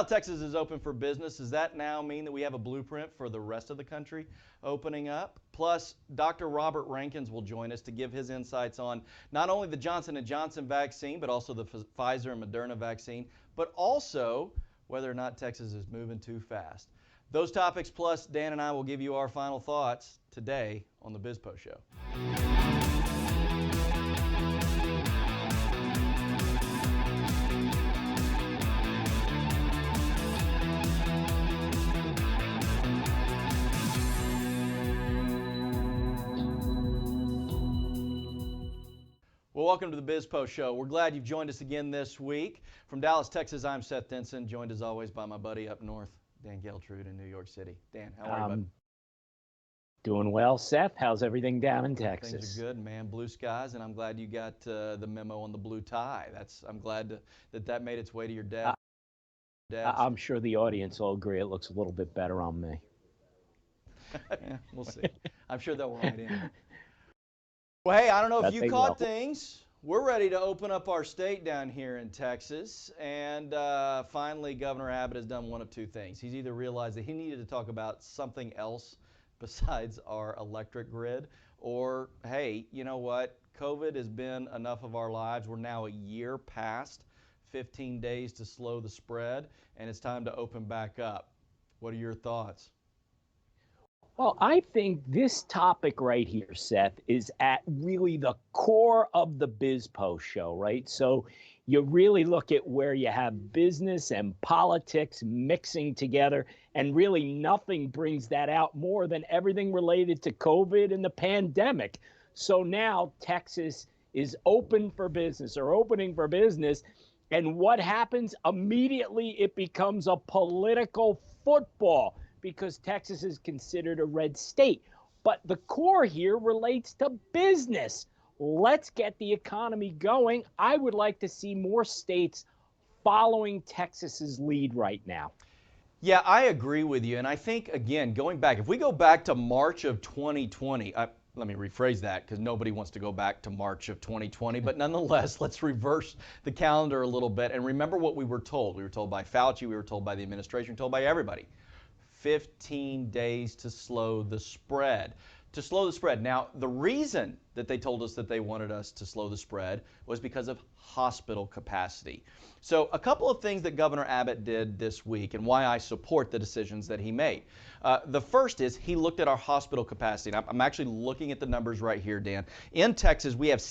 how Texas is open for business. Does that now mean that we have a blueprint for the rest of the country opening up? Plus, Dr. Robert Rankins will join us to give his insights on not only the Johnson & Johnson vaccine, but also the Pfizer and Moderna vaccine, but also whether or not Texas is moving too fast. Those topics plus Dan and I will give you our final thoughts today on the BizPo Show. Well, welcome to the BizPo Show. We're glad you've joined us again this week. From Dallas, Texas, I'm Seth Denson, joined as always by my buddy up north, Dan Geltrude in New York City. Dan, how are you, bud? Doing well, Seth. How's everything down in Texas? Things are good, man. Blue skies, and I'm glad you got the memo on the blue tie. I'm glad that made its way to your desk. I'm sure the audience will agree it looks a little bit better on me. Yeah, we'll see. I'm sure they'll write in. Well, hey, I don't know if you caught things. We're ready to open up our state down here in Texas, and finally Governor Abbott has done one of two things. He's either realized that he needed to talk about something else besides our electric grid, or, hey, you know what? COVID has been enough of our lives. We're now a year past 15 days to slow the spread, and it's time to open back up. What are your thoughts? Well, I think this topic right here, Seth, is at really the core of the BizPo Show, right? So you really look at where you have business and politics mixing together, and really nothing brings that out more than everything related to COVID and the pandemic. So now Texas is open for business, or opening for business, and what happens? Immediately it becomes a political football, because Texas is considered a red state. But the core here relates to business. Let's get the economy going. I would like to see more states following Texas's lead right now. Yeah, I agree with you. And I think, again, going back, if we go back to March of 2020, let me rephrase that because nobody wants to go back to March of 2020. But nonetheless, let's reverse the calendar a little bit and remember what we were told. We were told by Fauci, we were told by the administration, told by everybody. 15 days to slow the spread. To slow the spread. Now, the reason that they told us that they wanted us to slow the spread was because of hospital capacity. So a couple of things that Governor Abbott did this week and why I support the decisions that he made. The first is he looked at our hospital capacity. And I'm actually looking at the numbers right here, Dan. In Texas, we have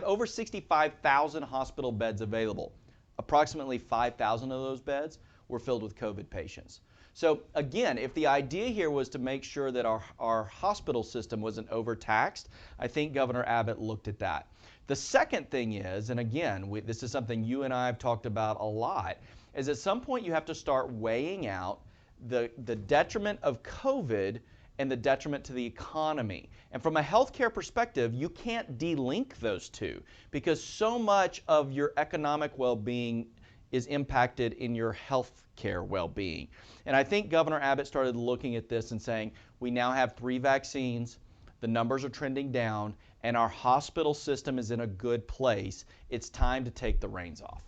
over 65,000 hospital beds available. Approximately 5,000 of those beds were filled with COVID patients. So again, if the idea here was to make sure that our hospital system wasn't overtaxed, I think Governor Abbott looked at that. The second thing is, and again, this is something you and I have talked about a lot, is at some point you have to start weighing out the detriment of COVID and the detriment to the economy. And from a healthcare perspective, you can't delink those two because so much of your economic well-being is impacted in your health care well-being. And I think Governor Abbott started looking at this and saying, we now have 3 vaccines, the numbers are trending down, and our hospital system is in a good place. It's time to take the reins off.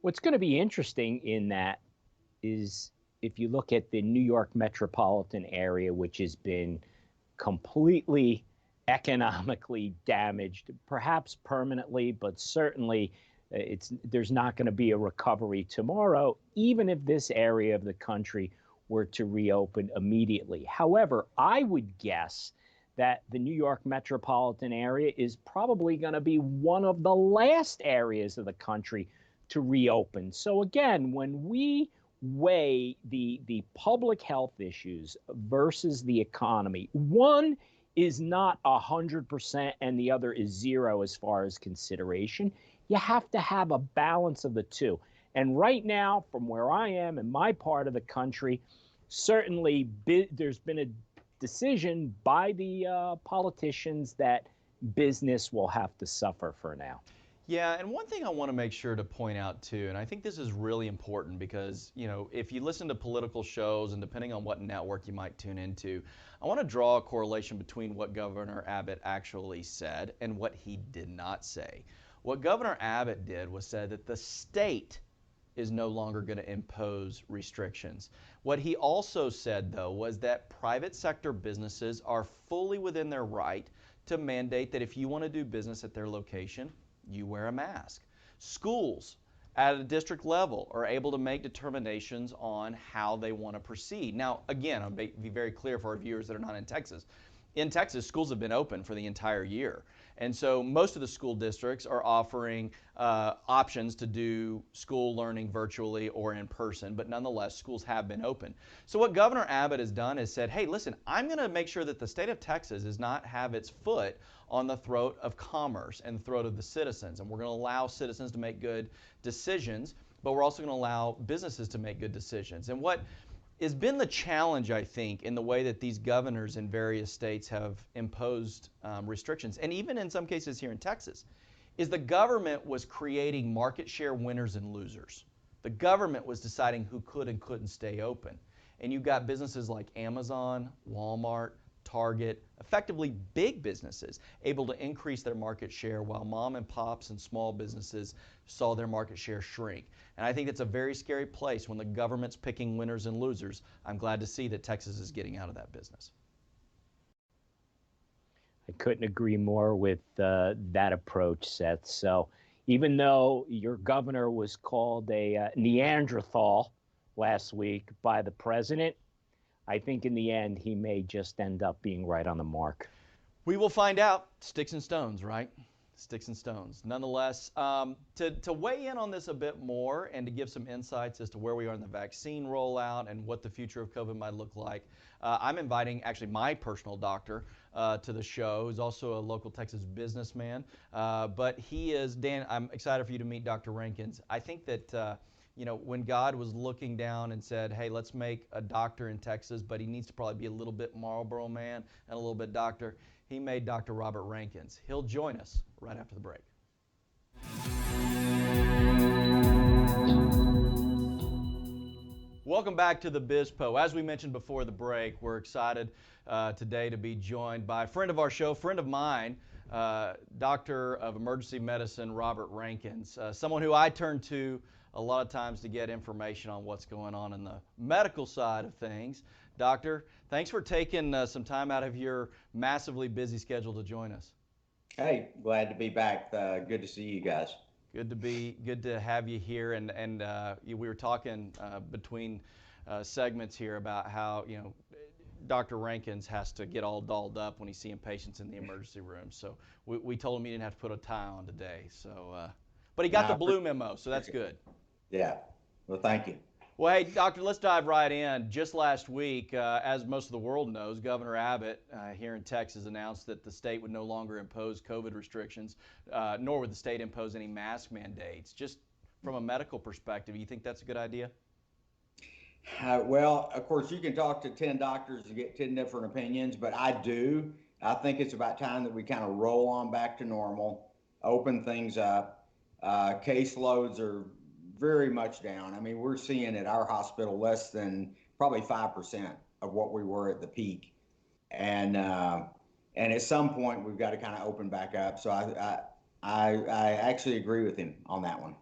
What's going to be interesting in that is if you look at the New York metropolitan area, which has been completely economically damaged, perhaps permanently, but certainly there's not going to be a recovery tomorrow, even if this area of the country were to reopen immediately. However, I would guess that the New York metropolitan area is probably going to be one of the last areas of the country to reopen. So again, when we weigh the public health issues versus the economy, one is not 100% and the other is 0 as far as consideration. You have to have a balance of the two. And right now, from where I am in my part of the country, certainly there's been a decision by the politicians that business will have to suffer for now. Yeah, and one thing I want to make sure to point out too, and I think this is really important because, you know, if you listen to political shows and depending on what network you might tune into, I want to draw a correlation between what Governor Abbott actually said and what he did not say. What Governor Abbott did was said that the state is no longer going to impose restrictions. What he also said, though, was that private sector businesses are fully within their right to mandate that if you want to do business at their location, you wear a mask. Schools at a district level are able to make determinations on how they want to proceed. Now, again, I'll be very clear for our viewers that are not in Texas. In Texas, schools have been open for the entire year. And so most of the school districts are offering options to do school learning virtually or in person, but nonetheless, schools have been open. So what Governor Abbott has done is said, hey, listen, I'm going to make sure that the state of Texas does not have its foot on the throat of commerce and the throat of the citizens. And we're going to allow citizens to make good decisions, but we're also going to allow businesses to make good decisions. And what has been the challenge, I think, in the way that these governors in various states have imposed restrictions, and even in some cases here in Texas, is the government was creating market share winners and losers. The government was deciding who could and couldn't stay open. And you've got businesses like Amazon, Walmart, Target, effectively big businesses, able to increase their market share while mom and pops and small businesses saw their market share shrink. And I think it's a very scary place when the government's picking winners and losers. I'm glad to see that Texas is getting out of that business. I couldn't agree more with that approach, Seth. So even though your governor was called a Neanderthal last week by the president, I think in the end, he may just end up being right on the mark. We will find out. Sticks and stones, right? Sticks and stones. Nonetheless, to weigh in on this a bit more and to give some insights as to where we are in the vaccine rollout and what the future of COVID might look like, I'm inviting actually my personal doctor to the show, who's also a local Texas businessman. But he is, Dan, I'm excited for you to meet Dr. Rankins. I think that when God was looking down and said, hey, let's make a doctor in Texas, but he needs to probably be a little bit Marlboro man and a little bit doctor, he made Dr. Robert Rankins. He'll join us right after the break. Welcome back to the BizPo. As we mentioned before the break, we're excited today to be joined by a friend of our show, friend of mine, Doctor of Emergency Medicine, Robert Rankins, someone who I turn to a lot of times to get information on what's going on in the medical side of things. Doctor, thanks for taking some time out of your massively busy schedule to join us. Hey, glad to be back. Good to see you guys. Good to have you here. And we were talking between segments here about how Dr. Rankins has to get all dolled up when he's seeing patients in the emergency room. So we told him he didn't have to put a tie on today. So, but he got the blue memo, so that's good. Yeah. Well, thank you. Well, hey, Doctor, let's dive right in. Just last week, as most of the world knows, Governor Abbott here in Texas announced that the state would no longer impose COVID restrictions, nor would the state impose any mask mandates. Just from a medical perspective, you think that's a good idea? Well, of course, you can talk to 10 doctors and get 10 different opinions, but I think it's about time that we kind of roll on back to normal, open things up. Caseloads are very much down. I mean, we're seeing at our hospital less than probably 5% of what we were at the peak. And at some point we've got to kind of open back up. So I actually agree with him on that one.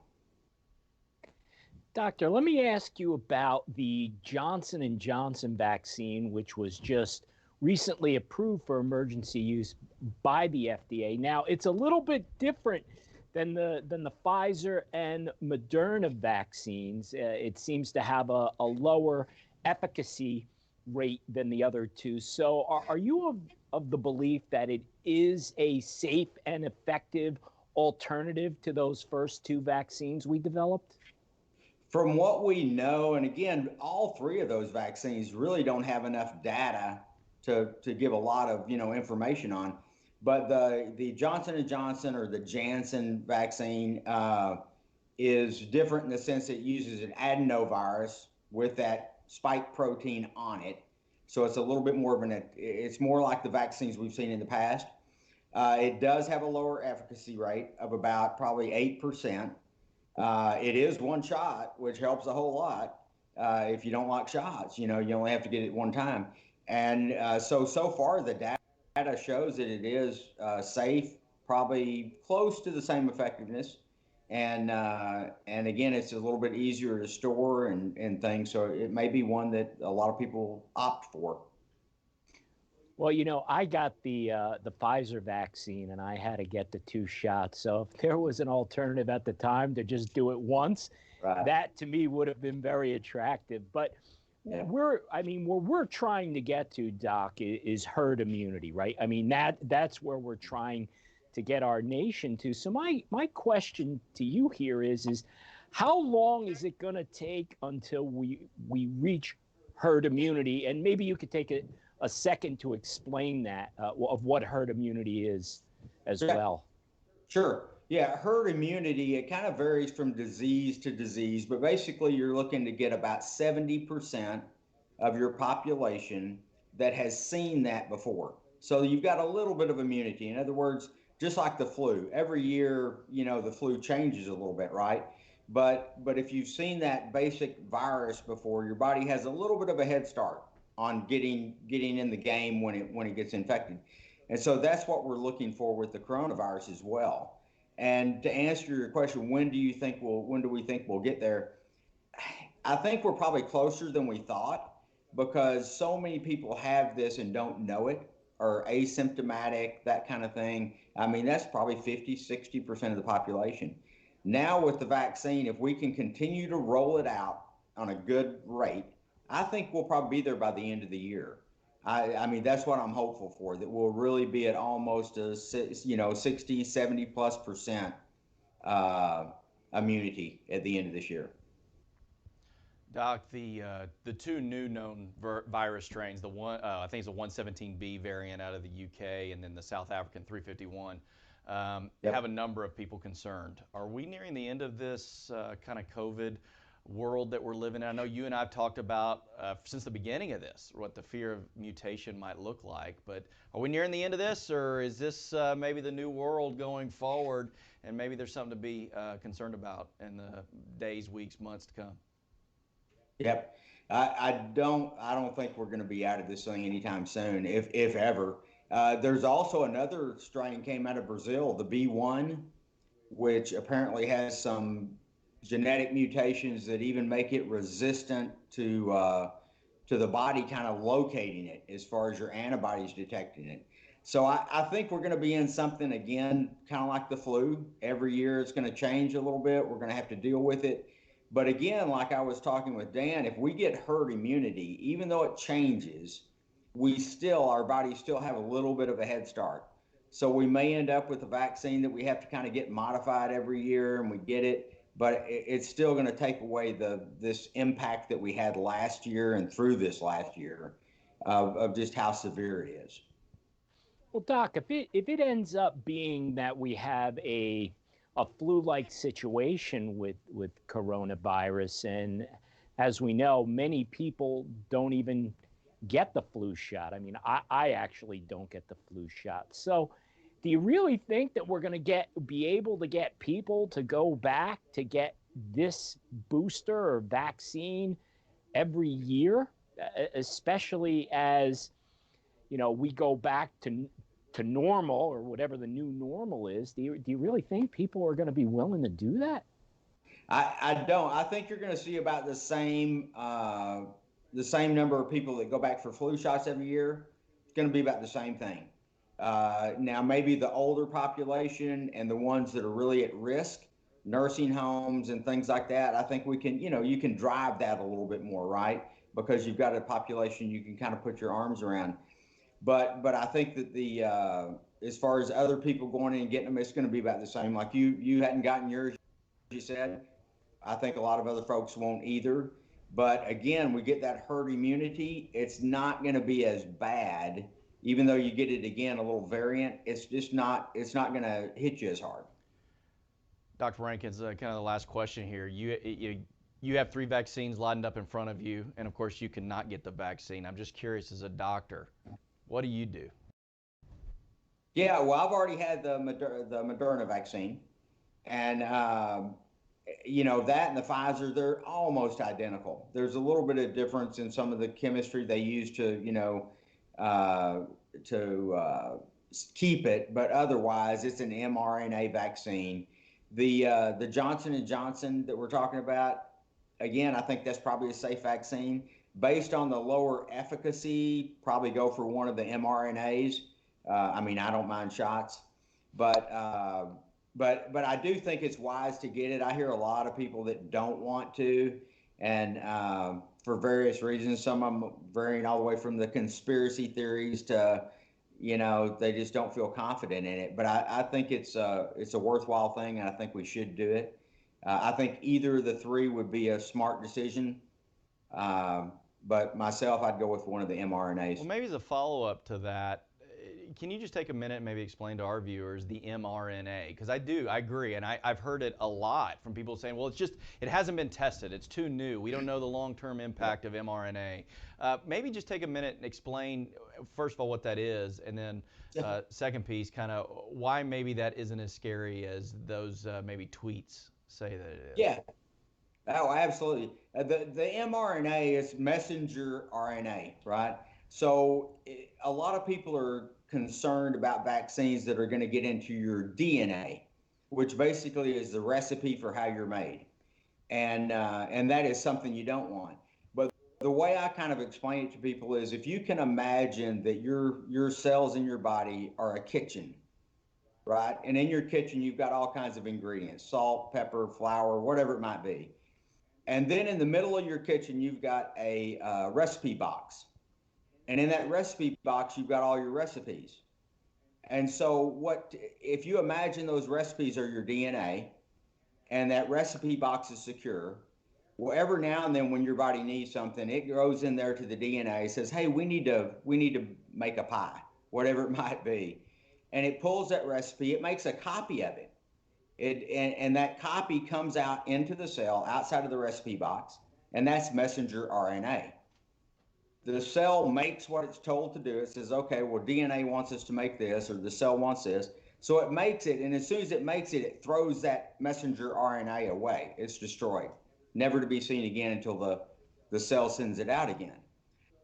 Doctor, let me ask you about the Johnson & Johnson vaccine, which was just recently approved for emergency use by the FDA. Now, it's a little bit different than the Pfizer and Moderna vaccines. It seems to have a lower efficacy rate than the other two. So are you of the belief that it is a safe and effective alternative to those first two vaccines we developed? From what we know, and again, all three of those vaccines really don't have enough data to give a lot of information on. But the Johnson & Johnson or the Janssen vaccine is different in the sense that it uses an adenovirus with that spike protein on it. So it's a little bit more of it's more like the vaccines we've seen in the past. It does have a lower efficacy rate of about probably 8%. It is one shot, which helps a whole lot. If you don't like shots, you only have to get it one time. And so far the data shows that it is safe, probably close to the same effectiveness and again, it's a little bit easier to store and things. So it may be one that a lot of people opt for. Well, I got the Pfizer vaccine, and I had to get the 2 shots. So if there was an alternative at the time to just do it once, Right. that to me would have been very attractive. But Yeah. where we're trying to get to, Doc, is herd immunity, right? I mean, that's where we're trying to get our nation to. So my question to you here is how long is it going to take until we reach herd immunity? And maybe you could take a second to explain that of what herd immunity is as well. Sure. Yeah, herd immunity, it kind of varies from disease to disease, but basically you're looking to get about 70% of your population that has seen that before. So you've got a little bit of immunity. In other words, just like the flu, every year, the flu changes a little bit, right? But if you've seen that basic virus before, your body has a little bit of a head start on getting in the game when it gets infected. And so that's what we're looking for with the coronavirus as well. And to answer your question, when do we think we'll get there? I think we're probably closer than we thought because so many people have this and don't know it, or asymptomatic, that kind of thing. I mean, that's probably 50, 60% of the population. Now with the vaccine, if we can continue to roll it out on a good rate, I think we'll probably be there by the end of the year. I mean, that's what I'm hopeful for, that we'll really be at almost a 60, 70+% immunity at the end of this year. Doc, the two new known virus strains, the one I think it's a 117B variant out of the UK, and then the South African 351, have a number of people concerned. Are we nearing the end of this kind of COVID world that we're living in? I know you and I have talked about since the beginning of this what the fear of mutation might look like, but are we nearing the end of this, or is this maybe the new world going forward, and maybe there's something to be concerned about in the days, weeks, months to come? Yep. I don't think we're going to be out of this thing anytime soon, if ever. There's also another strain came out of Brazil, the B1, which apparently has some genetic mutations that even make it resistant to the body kind of locating it as far as your antibodies detecting it. So I think we're going to be in something again, kind of like the flu. Every year it's going to change a little bit. We're going to have to deal with it. But again, like I was talking with Dan, if we get herd immunity, even though it changes, our bodies still have a little bit of a head start. So we may end up with a vaccine that we have to kind of get modified every year, and we get it, but it's still going to take away this impact that we had last year and through this last year of just how severe it is. Well, Doc, if it ends up being that we have a flu-like situation with coronavirus, and as we know, many people don't even get the flu shot. I mean, I actually don't get the flu shot. So, do you really think that we're going to be able to get people to go back to get this booster or vaccine every year, especially as we go back to normal, or whatever the new normal is? Do you really think people are going to be willing to do that? I don't. I think you're going to see about the same number of people that go back for flu shots every year. It's going to be about the same thing. Now, maybe the older population and the ones that are really at risk, nursing homes and things like that, I think we can, you can drive that a little bit more, right? Because you've got a population you can kind of put your arms around. But I think that as far as other people going in and getting them, it's going to be about the same. Like you hadn't gotten yours, you said. I think a lot of other folks won't either. But again, we get that herd immunity. It's not going to be as bad, even though you get it again, a little variant. It's just not. It's not going to hit you as hard. Dr. Rankins, kind of the last question here. You have 3 vaccines lined up in front of you, and of course you cannot get the vaccine. I'm just curious, as a doctor, what do you do? Yeah, well, I've already had the Moderna vaccine, and that and the Pfizer, they're almost identical. There's a little bit of difference in some of the chemistry they use to keep it, but otherwise it's an mRNA vaccine The Johnson and Johnson that we're talking about, again, I think that's probably a safe vaccine. Based on the lower efficacy, probably go for one of the mRNAs. I mean, I don't mind shots, but I do think it's wise to get it. I hear a lot of people that don't want to, and for various reasons. Some of them varying all the way from the conspiracy theories to, they just don't feel confident in it. But I think it's a worthwhile thing, and I think we should do it. I think either of the three would be a smart decision. But myself, I'd go with one of the mRNAs. Well, maybe as a follow-up to that, can you just take a minute and maybe explain to our viewers the mRNA? Because I agree, and I've heard it a lot from people saying, well, it hasn't been tested, it's too new, we don't know the long-term impact of mRNA. Maybe just take a minute and explain, first of all, what that is, and then second piece, kind of why maybe that isn't as scary as those maybe tweets say that it is. Yeah. Oh, absolutely. The mRNA is messenger RNA, right? So a lot of people are concerned about vaccines that are going to get into your DNA, which basically is the recipe for how you're made, and that is something you don't want. But the way I kind of explain it to people is, if you can imagine that your cells in your body are a kitchen, right? And in your kitchen, you've got all kinds of ingredients: salt, pepper, flour, whatever it might be. And then in the middle of your kitchen, you've got a recipe box. And in that recipe box, you've got all your recipes. And so if you imagine those recipes are your DNA, and that recipe box is secure, well, every now and then when your body needs something, it goes in there to the DNA, says, hey, we need to make a pie, whatever it might be. And it pulls that recipe, it makes a copy of it. And that copy comes out into the cell outside of the recipe box, and that's messenger RNA. The cell makes what it's told to do. It says, okay, well, DNA wants us to make this, or the cell wants this. So it makes it, and as soon as it makes it, it throws that messenger RNA away. It's destroyed, never to be seen again until the cell sends it out again.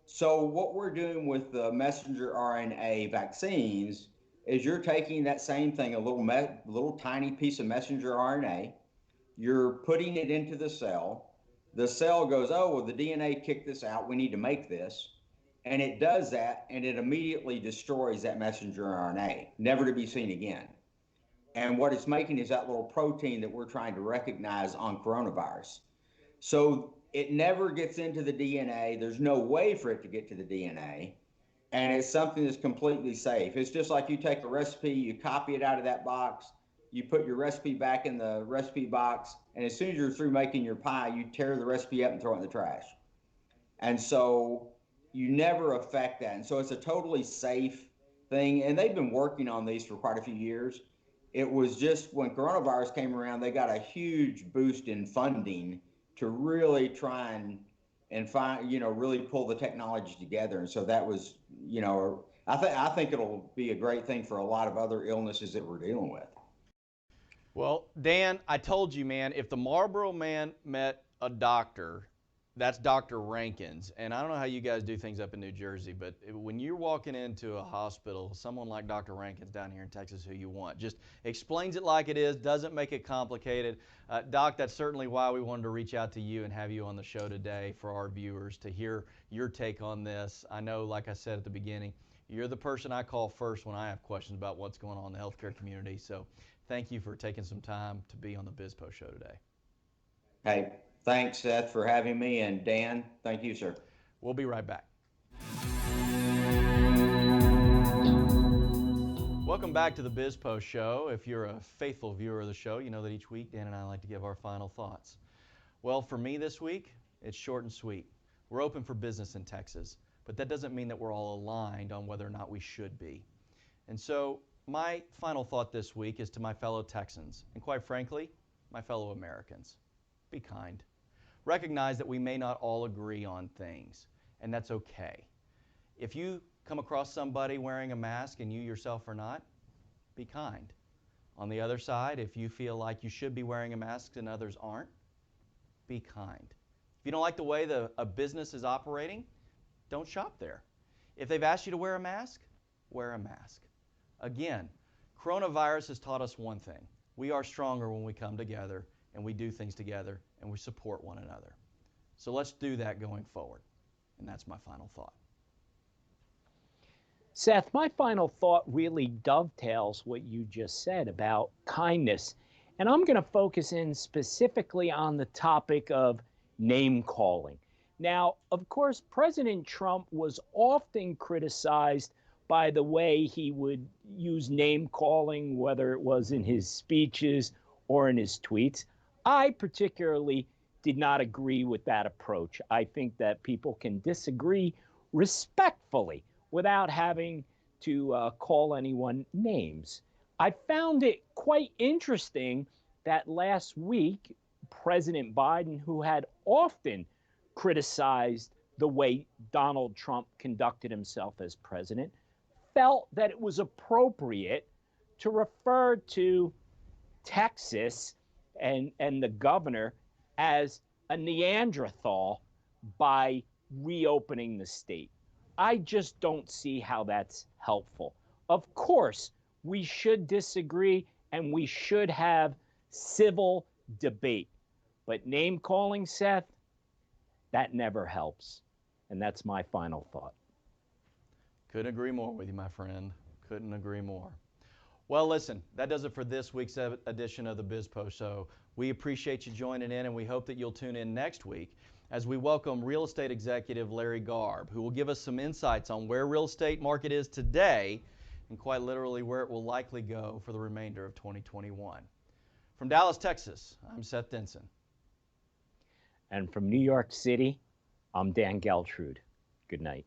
So what we're doing with the messenger RNA vaccines is you're taking that same thing, a little tiny piece of messenger RNA, you're putting it into the cell. The cell goes, oh, well, the DNA kicked this out, we need to make this. And it does that, and it immediately destroys that messenger RNA, never to be seen again. And what it's making is that little protein that we're trying to recognize on coronavirus. So it never gets into the DNA. There's no way for it to get to the DNA. And it's something that's completely safe. It's just like you take a recipe, you copy it out of that box, you put your recipe back in the recipe box, and as soon as you're through making your pie, you tear the recipe up and throw it in the trash. And so you never affect that. And so it's a totally safe thing. And they've been working on these for quite a few years. It was just when coronavirus came around, they got a huge boost in funding to really try and find, really pull the technology together. And so that was, I think it'll be a great thing for a lot of other illnesses that we're dealing with. Well, Dan, I told you, man, if the Marlboro Man met a doctor, that's Dr. Rankins. And I don't know how you guys do things up in New Jersey, but when you're walking into a hospital, someone like Dr. Rankins down here in Texas, who you want, just explains it like it is, doesn't make it complicated. Doc, that's certainly why we wanted to reach out to you and have you on the show today for our viewers to hear your take on this. I know, like I said at the beginning, you're the person I call first when I have questions about what's going on in the healthcare community. So thank you for taking some time to be on the BizPo show today. Hey, thanks, Seth, for having me, and Dan, thank you, sir. We'll be right back. Welcome back to the BizPo show. If you're a faithful viewer of the show, you know that each week Dan and I like to give our final thoughts. Well, for me this week, it's short and sweet. We're open for business in Texas, but that doesn't mean that we're all aligned on whether or not we should be. And so my final thought this week is to my fellow Texans, and quite frankly, my fellow Americans. Be kind. Recognize that we may not all agree on things, and that's okay. If you come across somebody wearing a mask and you yourself are not, be kind. On the other side, if you feel like you should be wearing a mask and others aren't, be kind. If you don't like the way a business is operating, don't shop there. If they've asked you to wear a mask, wear a mask. Again, Coronavirus has taught us one thing. We are stronger when we come together and we do things together and we support one another. So let's do that going forward. And that's my final thought. Seth, my final thought really dovetails what you just said about kindness. And I'm going to focus in specifically on the topic of name calling. Now, of course, President Trump was often criticized by the way he would use name calling, whether it was in his speeches or in his tweets. I particularly did not agree with that approach. I think that people can disagree respectfully without having to call anyone names. I found it quite interesting that last week, President Biden, who had often criticized the way Donald Trump conducted himself as president, felt that it was appropriate to refer to Texas and the governor as a Neanderthal by reopening the state. I just don't see how that's helpful. Of course, we should disagree and we should have civil debate. But name calling, Seth, that never helps. And that's my final thought. Couldn't agree more with you, my friend. Couldn't agree more. Well, listen, that does it for this week's edition of the BizPo Show. We appreciate you joining in, and we hope that you'll tune in next week as we welcome real estate executive Larry Garb, who will give us some insights on where real estate market is today and quite literally where it will likely go for the remainder of 2021. From Dallas, Texas, I'm Seth Denson. And from New York City, I'm Dan Geltrude. Good night.